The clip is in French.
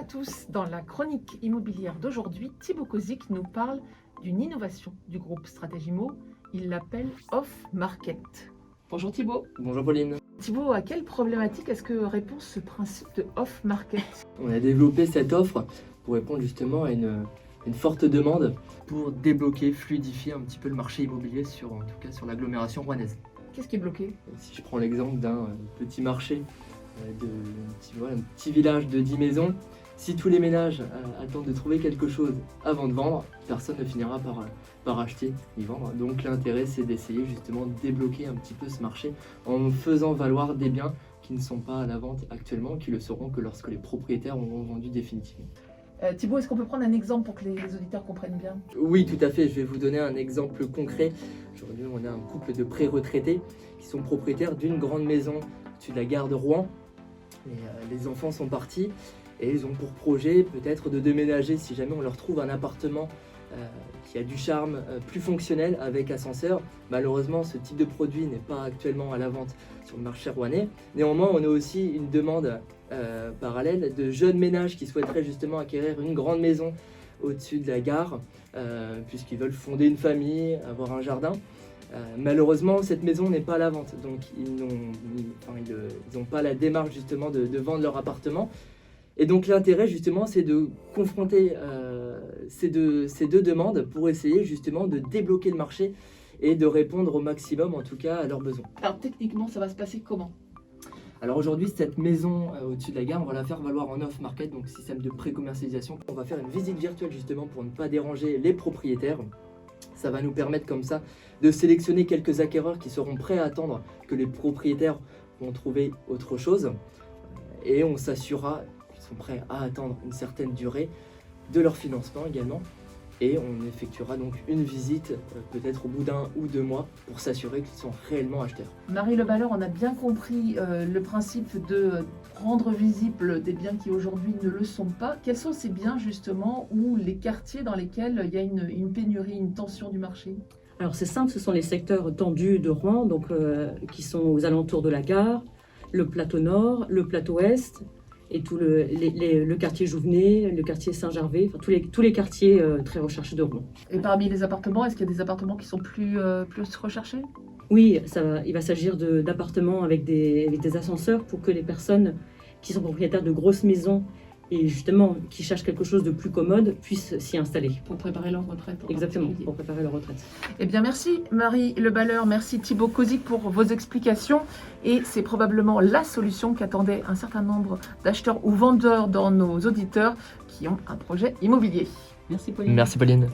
tous, dans la chronique immobilière d'aujourd'hui, Thibaut Kozik nous parle d'une innovation du groupe Stratégimo. Il l'appelle off-market. Bonjour Thibaut. Bonjour Pauline. Thibaut, à quelle problématique est-ce que répond ce principe de off-market? On a développé cette offre pour répondre justement à une forte demande pour débloquer, fluidifier un petit peu le marché immobilier en tout cas sur l'agglomération rouennaise. Qu'est-ce qui est bloqué? Si je prends l'exemple d'un petit marché, un petit village de 10 maisons, si tous les ménages attendent de trouver quelque chose avant de vendre, personne ne finira par acheter ni vendre. Donc l'intérêt, c'est d'essayer justement de débloquer un petit peu ce marché en faisant valoir des biens qui ne sont pas à la vente actuellement, qui le seront que lorsque les propriétaires auront vendu définitivement. Thibaut, est-ce qu'on peut prendre un exemple pour que les auditeurs comprennent bien? Oui, tout à fait. Je vais vous donner un exemple concret. Aujourd'hui, on a un couple de pré-retraités qui sont propriétaires d'une grande maison au-dessus de la gare de Rouen. Les enfants sont partis et ils ont pour projet peut-être de déménager si jamais on leur trouve un appartement qui a du charme, plus fonctionnel avec ascenseur. Malheureusement, ce type de produit n'est pas actuellement à la vente sur le marché rouennais. Néanmoins, on a aussi une demande parallèle de jeunes ménages qui souhaiteraient justement acquérir une grande maison au-dessus de la gare puisqu'ils veulent fonder une famille, avoir un jardin. Malheureusement, cette maison n'est pas à la vente, donc ils n'ont pas la démarche justement de vendre leur appartement. Et donc l'intérêt justement, c'est de confronter ces deux demandes pour essayer justement de débloquer le marché et de répondre au maximum en tout cas à leurs besoins. Alors techniquement, ça va se passer comment? Alors aujourd'hui, cette maison au-dessus de la gare, on va la faire valoir en off-market, donc système de pré-commercialisation. On va faire une visite virtuelle justement pour ne pas déranger les propriétaires. Ça va nous permettre comme ça de sélectionner quelques acquéreurs qui seront prêts à attendre que les propriétaires vont trouver autre chose. Et on s'assurera qu'ils sont prêts à attendre une certaine durée de leur financement également. Et on effectuera donc une visite peut-être au bout d'1 ou 2 mois pour s'assurer qu'ils sont réellement acheteurs. Marie Levaleur, on a bien compris le principe de rendre visible des biens qui aujourd'hui ne le sont pas. Quels sont ces biens justement ou les quartiers dans lesquels il y a une pénurie, une tension du marché? Alors c'est simple, ce sont les secteurs tendus de Rouen, donc, qui sont aux alentours de la gare, le plateau nord, le plateau est, et tout le quartier Jouvenet, le quartier Saint-Gervais, enfin, tous les quartiers très recherchés de Rouen. Et parmi les appartements, est-ce qu'il y a des appartements qui sont plus recherchés? Oui, il va s'agir d'appartements avec des ascenseurs pour que les personnes qui sont propriétaires de grosses maisons et justement qui cherchent quelque chose de plus commode puissent s'y installer. Pour préparer leur retraite. Exactement, pour préparer leur retraite. Eh bien merci Marie Levaleur, merci Thibaut Kozik pour vos explications. Et c'est probablement la solution qu'attendaient un certain nombre d'acheteurs ou vendeurs dans nos auditeurs qui ont un projet immobilier. Merci Pauline. Merci Pauline.